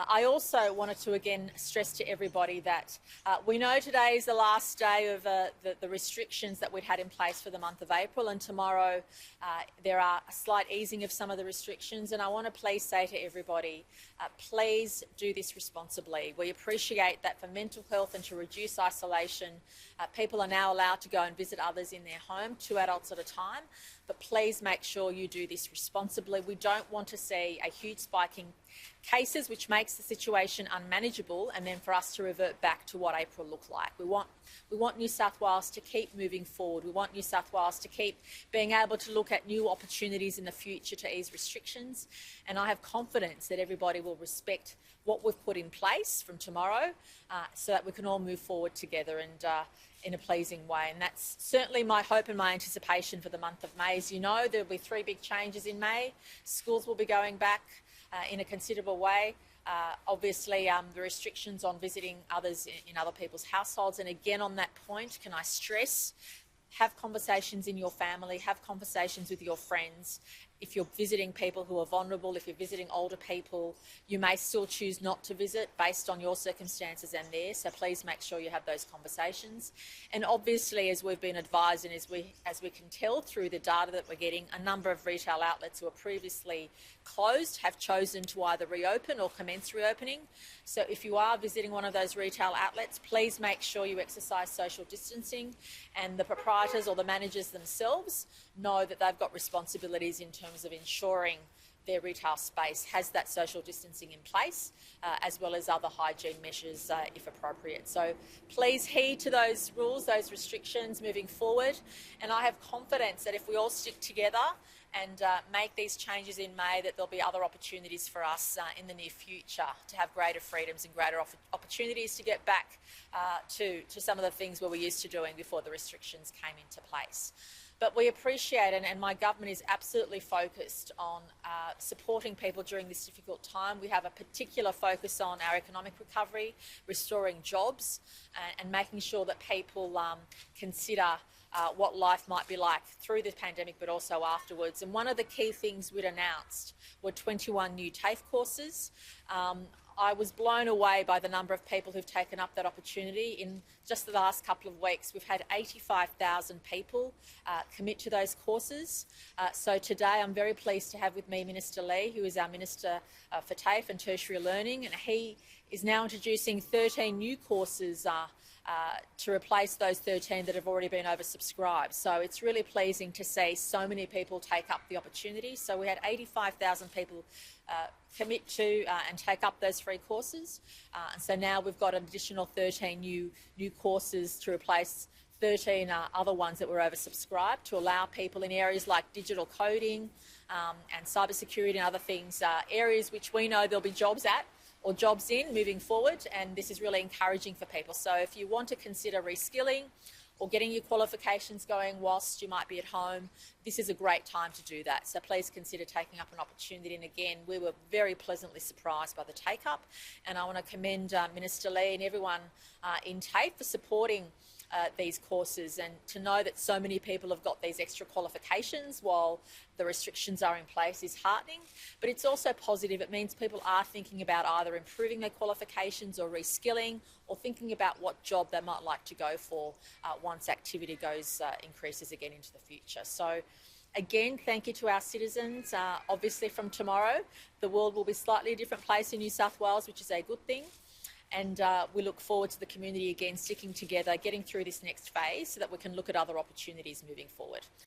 I also wanted to again stress to everybody that we know today is the last day of the restrictions that we'd had in place for the month of April, and tomorrow there are a slight easing of some of the restrictions. And I want to please say to everybody, please do this responsibly. We appreciate that for mental health and to reduce isolation, people are now allowed to go and visit others in their home, 2 adults at a time. But please make sure you do this responsibly. We don't want to see a huge spike in cases, which makes the situation unmanageable, and then for us to revert back to what April looked like. We want New South Wales to keep moving forward. We want New South Wales to keep being able to look at new opportunities in the future to ease restrictions. And I have confidence that everybody will respect what we've put in place from tomorrow so that we can all move forward together and in a pleasing way. And that's certainly my hope and my anticipation for the month of May. As you know, there'll be 3 big changes in May. Schools will be going back in a considerable way. Obviously, the restrictions on visiting others in other people's households. And again, on that point, can I stress, have conversations in your family, have conversations with your friends. If you're visiting people who are vulnerable, if you're visiting older people, you may still choose not to visit based on your circumstances and theirs. So please make sure you have those conversations. And obviously, as we've been advised and as we can tell through the data that we're getting, a number of retail outlets who were previously closed have chosen to either reopen or commence reopening. So if you are visiting one of those retail outlets, please make sure you exercise social distancing, and the proprietors or the managers themselves know that they've got responsibilities in terms of ensuring their retail space has that social distancing in place, as well as other hygiene measures if appropriate. So please heed to those rules, those restrictions moving forward. And I have confidence that if we all stick together and make these changes in May, that there'll be other opportunities for us in the near future to have greater freedoms and greater opportunities to get back to some of the things we were used to doing before the restrictions came into place. But we appreciate, and my government is absolutely focused on supporting people during this difficult time. We have a particular focus on our economic recovery, restoring jobs, and making sure that people consider what life might be like through the pandemic, but also afterwards. And one of the key things we'd announced were 21 new TAFE courses. I was blown away by the number of people who've taken up that opportunity. In just the last couple of weeks, we've had 85,000 people commit to those courses. So today I'm very pleased to have with me Minister Lee, who is our Minister for TAFE and Tertiary Learning, and he is now introducing 13 new courses to replace those 13 that have already been oversubscribed. So it's really pleasing to see so many people take up the opportunity. So we had 85,000 people commit to and take up those free courses. And so now we've got an additional 13 new courses to replace 13 other ones that were oversubscribed, to allow people in areas like digital coding and cybersecurity and other things, areas which we know there'll be jobs at or jobs in moving forward, and this is really encouraging for people. So if you want to consider reskilling or getting your qualifications going whilst you might be at home, this is a great time to do that. So please consider taking up an opportunity. And again, we were very pleasantly surprised by the take-up, and I want to commend Minister Lee and everyone in TAFE for supporting these courses, and to know that so many people have got these extra qualifications while the restrictions are in place is heartening. But it's also positive. It means people are thinking about either improving their qualifications or reskilling, or thinking about what job they might like to go for once activity increases again into the future. So again, thank you to our citizens. Obviously from tomorrow, the world will be slightly a different place in New South Wales, which is a good thing. And we look forward to the community again sticking together, getting through this next phase so that we can look at other opportunities moving forward.